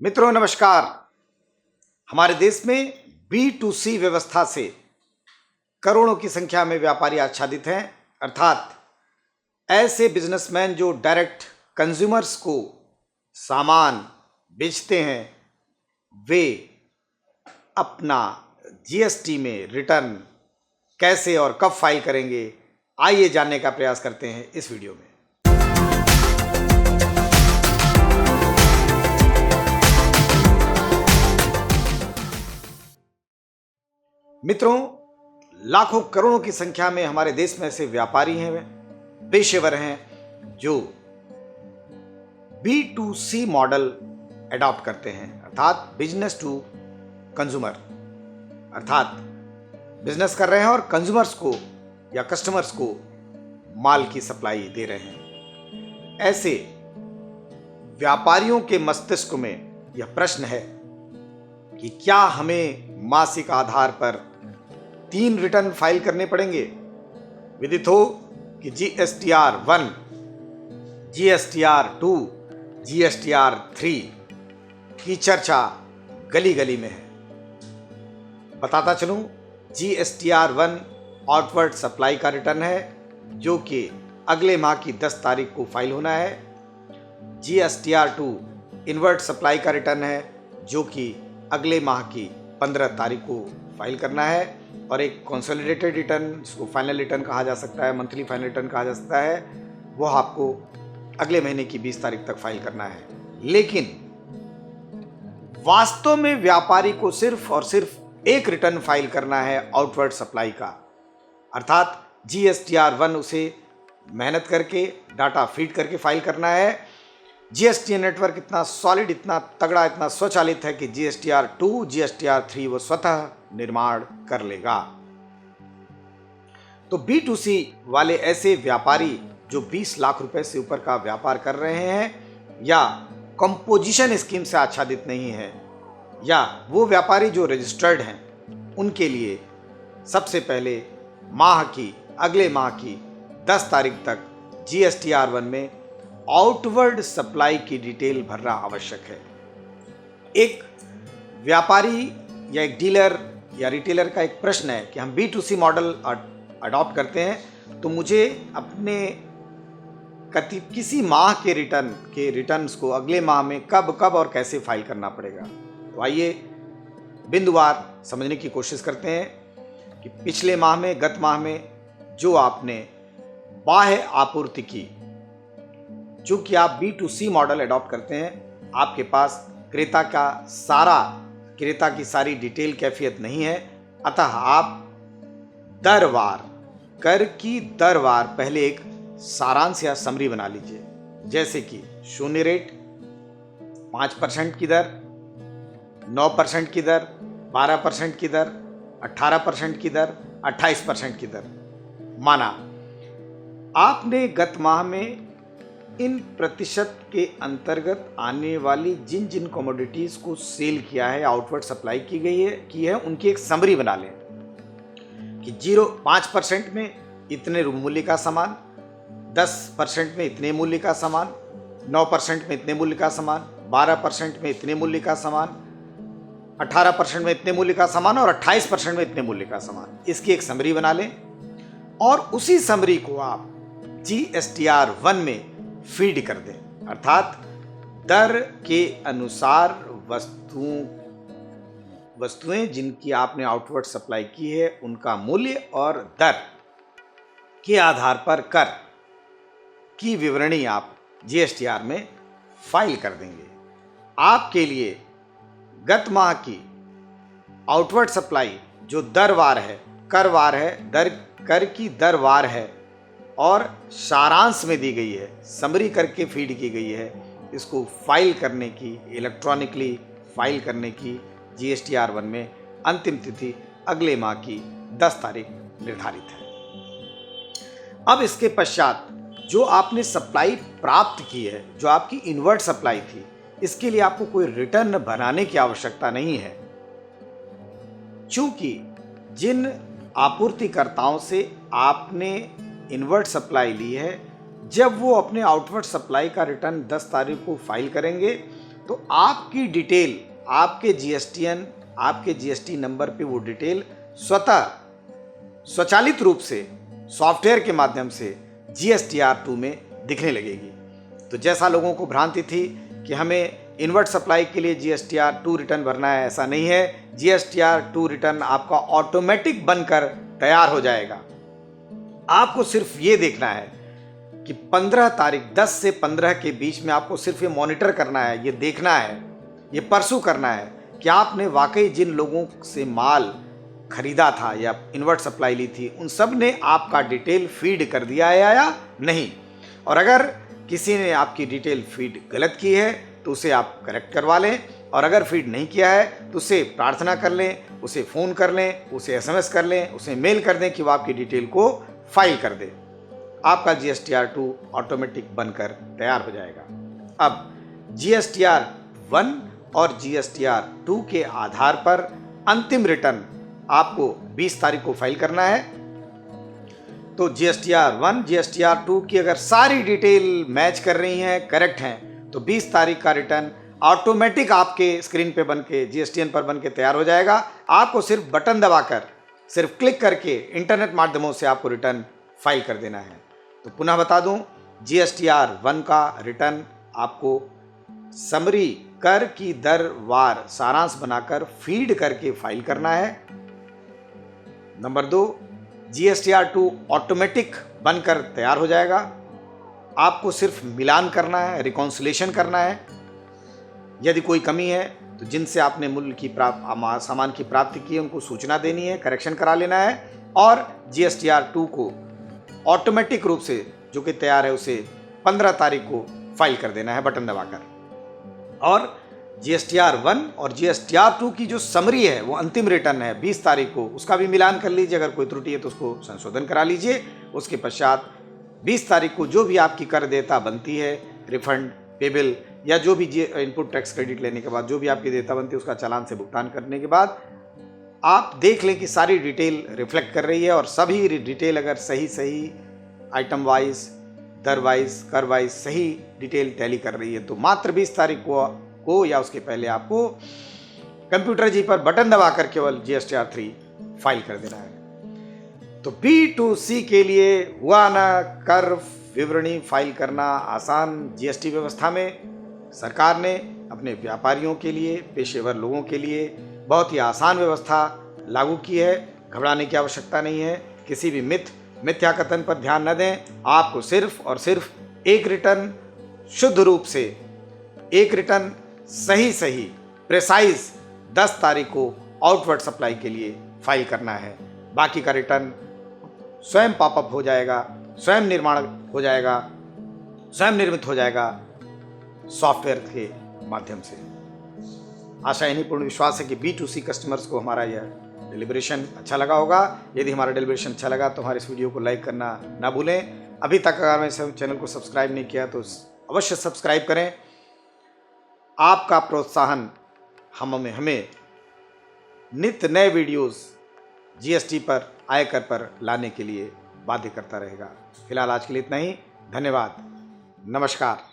मित्रों नमस्कार। हमारे देश में B2C व्यवस्था से करोड़ों की संख्या में व्यापारी आच्छादित हैं, अर्थात ऐसे बिजनेसमैन जो डायरेक्ट कंज्यूमर्स को सामान बेचते हैं, वे अपना जीएसटी में रिटर्न कैसे और कब फाइल करेंगे, आइए जानने का प्रयास करते हैं इस वीडियो में। मित्रों, लाखों करोड़ों की संख्या में हमारे देश में ऐसे व्यापारी हैं, पेशेवर हैं जो B2C मॉडल एडॉप्ट करते हैं, अर्थात बिजनेस टू कंज्यूमर, अर्थात बिजनेस कर रहे हैं और कंज्यूमर्स को या कस्टमर्स को माल की सप्लाई दे रहे हैं। ऐसे व्यापारियों के मस्तिष्क में यह प्रश्न है कि क्या हमें मासिक आधार पर 3 रिटर्न फाइल करने पड़ेंगे। विदित हो कि GSTR 1, GSTR 2, GSTR 3 की चर्चा गली गली में है। बताता चलूं, GSTR 1 आउटवर्ड सप्लाई का रिटर्न है जो कि अगले माह की 10 तारीख को फाइल होना है। GSTR 2 इनवर्ट सप्लाई का रिटर्न है जो कि अगले माह की 15 तारीख को फाइल करना है। और एक कंसोलिडेटेड रिटर्न, जिसको फाइनल रिटर्न कहा जा सकता है, मंथली फाइनल रिटर्न कहा जा सकता है, वो आपको अगले महीने की 20 तारीख तक फाइल करना है। लेकिन वास्तव में व्यापारी को सिर्फ और सिर्फ एक रिटर्न फाइल करना है आउटवर्ड सप्लाई का, अर्थात GSTR 1 उसे मेहनत करके डाटा फीड करके फाइल करना है। जीएसटी नेटवर्क इतना सॉलिड, इतना तगड़ा, इतना स्वचालित है कि GSTR 2, GSTR 3 वो स्वतः निर्माण कर लेगा। तो B2C वाले ऐसे व्यापारी जो 20 लाख रुपए से ऊपर का व्यापार कर रहे हैं या कंपोजिशन स्कीम से आच्छादित नहीं है, या वो व्यापारी जो रजिस्टर्ड हैं, उनके लिए सबसे पहले अगले माह की 10 तारीख तक GSTR 1 में आउटवर्ड सप्लाई की डिटेल भरना आवश्यक है। एक व्यापारी या एक डीलर या रिटेलर का एक प्रश्न है कि हम B2C मॉडल अडॉप्ट करते हैं तो मुझे अपने किसी माह के रिटर्न्स को अगले माह में कब और कैसे फाइल करना पड़ेगा। तो आइए बिंदुवार समझने की कोशिश करते हैं कि पिछले माह में, गत माह में जो आपने बाह्य आपूर्ति की, चूंकि आप B2C मॉडल अडॉप्ट करते हैं, आपके पास क्रेता की सारी डिटेल कैफियत नहीं है, अतः आप कर की दरवार पहले एक सारांश या समरी बना लीजिए, जैसे कि शून्य रेट, 5% की दर, 9% की दर, 12% की दर, 18% की दर, 28% की दर। माना आपने गत माह में इन प्रतिशत के अंतर्गत आने वाली जिन कमोडिटीज को सेल किया है, आउटवर्ड सप्लाई की है, उनकी एक समरी बना लें कि 5% में इतने मूल्य का सामान, 10% में इतने मूल्य का सामान, 9% में इतने मूल्य का सामान, 12% में इतने मूल्य का सामान, 18% में इतने मूल्य का सामान और 28% में इतने मूल्य का सामान। इसकी एक समरी बना लें और उसी समरी को आप GSTR 1 में फीड कर दें, अर्थात दर के अनुसार वस्तुएं जिनकी आपने आउटवर्ड सप्लाई की है, उनका मूल्य और दर के आधार पर कर की विवरणी आप GSTR में फाइल कर देंगे। आपके लिए गत माह की आउटवर्ड सप्लाई जो दरवार है, करवार है, कर की दरवार है और सारांश में दी गई है, समरी करके फीड की गई है, इसको फाइल करने की, इलेक्ट्रॉनिकली फाइल करने की GSTR 1 में अंतिम तिथि अगले माह की 10 तारीख निर्धारित है। अब इसके पश्चात जो आपने सप्लाई प्राप्त की है, जो आपकी इनवर्ट सप्लाई थी, इसके लिए आपको कोई रिटर्न बनाने की आवश्यकता नहीं है, चूंकि जिन आपूर्तिकर्ताओं से आपने इनवर्ट सप्लाई ली है, जब वो अपने आउटवर्ड सप्लाई का रिटर्न 10 तारीख को फाइल करेंगे तो आपकी डिटेल, आपके जीएसटीएन, आपके जीएसटी नंबर पे वो डिटेल स्वचालित रूप से सॉफ्टवेयर के माध्यम से GSTR2 में दिखने लगेगी। तो जैसा लोगों को भ्रांति थी कि हमें इनवर्ट सप्लाई के लिए GSTR2 रिटर्न भरना है, ऐसा नहीं है। GSTR2 रिटर्न आपका ऑटोमेटिक बनकर तैयार हो जाएगा। आपको सिर्फ ये देखना है कि 15 तारीख 10 से 15 के बीच में आपको सिर्फ ये मॉनिटर करना है, ये देखना है, ये परसू करना है कि आपने वाकई जिन लोगों से माल खरीदा था या इनवर्ट सप्लाई ली थी उन सब ने आपका डिटेल फीड कर दिया है या नहीं। और अगर किसी ने आपकी डिटेल फीड गलत की है तो उसे आप करेक्ट करवा लें, और अगर फीड नहीं किया है तो उसे प्रार्थना कर लें, उसे फ़ोन कर लें, उसे SMS कर लें, उसे मेल कर दें कि वो आपकी डिटेल को फाइल कर दे। आपका GSTR2 ऑटोमेटिक बनकर तैयार हो जाएगा। अब GSTR1 और GSTR2 के आधार पर अंतिम रिटर्न आपको 20 तारीख को फाइल करना है। तो GSTR1, GSTR2 की अगर सारी डिटेल मैच कर रही हैं, करेक्ट हैं, तो 20 तारीख का रिटर्न ऑटोमेटिक आपके स्क्रीन पे बन के GSTN पर बन के तैयार हो जाएगा। आपको सिर्फ बटन दबाकर, सिर्फ क्लिक करके इंटरनेट माध्यमों से आपको रिटर्न फाइल कर देना है। तो पुनः बता दूं, GSTR1 का रिटर्न आपको समरी कर की दर वार सारांश बनाकर फीड करके फाइल करना है। नंबर 2, GSTR2 ऑटोमेटिक बनकर तैयार हो जाएगा। आपको सिर्फ मिलान करना है, रिकॉन्सिलेशन करना है। यदि कोई कमी है तो जिनसे आपने मूल्य की सामान की प्राप्ति की है उनको सूचना देनी है, करेक्शन करा लेना है, और GSTR2 को ऑटोमेटिक रूप से जो कि तैयार है उसे 15 तारीख को फाइल कर देना है बटन दबाकर। और GSTR1 और GSTR2 की जो समरी है वो अंतिम रिटर्न है 20 तारीख को, उसका भी मिलान कर लीजिए। अगर कोई त्रुटि है तो उसको संशोधन करा लीजिए। उसके पश्चात 20 तारीख को जो भी आपकी कर देयता बनती है, रिफंड, पेबिल या जो भी इनपुट टैक्स क्रेडिट लेने के बाद जो भी आपकी देयता बनती है उसका चालान से भुगतान करने के बाद आप देख लें कि सारी डिटेल रिफ्लेक्ट कर रही है, और सभी डिटेल अगर सही आइटम वाइज, दर वाइज, कर वाइज सही डिटेल टैली कर रही है तो मात्र 20 तारीख को या उसके पहले आपको कंप्यूटर जी पर बटन दबाकर केवल GSTR3 फाइल कर देना है। तो B2C के लिए हुआ ना कर विवरणी फाइल करना आसान। GST व्यवस्था में सरकार ने अपने व्यापारियों के लिए, पेशेवर लोगों के लिए बहुत ही आसान व्यवस्था लागू की है। घबराने की आवश्यकता नहीं है। किसी भी मिथ्या कथन पर ध्यान न दें। आपको सिर्फ और सिर्फ एक रिटर्न शुद्ध रूप से, एक रिटर्न सही प्रेसाइज 10 तारीख को आउटवर्ड सप्लाई के लिए फाइल करना है। बाकी का रिटर्न स्वयं पॉपअप हो जाएगा, स्वयं निर्माण हो जाएगा, स्वयं निर्मित हो जाएगा सॉफ्टवेयर के माध्यम से। आशा इन्हीं पूर्ण विश्वास है कि B2C कस्टमर्स को हमारा यह डेलिब्रेशन अच्छा लगा होगा। यदि हमारा डेलिब्रेशन अच्छा लगा तो हमारे इस वीडियो को लाइक करना ना भूलें। अभी तक अगर मेरे चैनल को सब्सक्राइब नहीं किया तो अवश्य सब्सक्राइब करें। आपका प्रोत्साहन हमें नित्य नए वीडियोस GST पर, आयकर पर लाने के लिए बाध्य करता रहेगा। फिलहाल आज के लिए इतना ही। धन्यवाद। नमस्कार।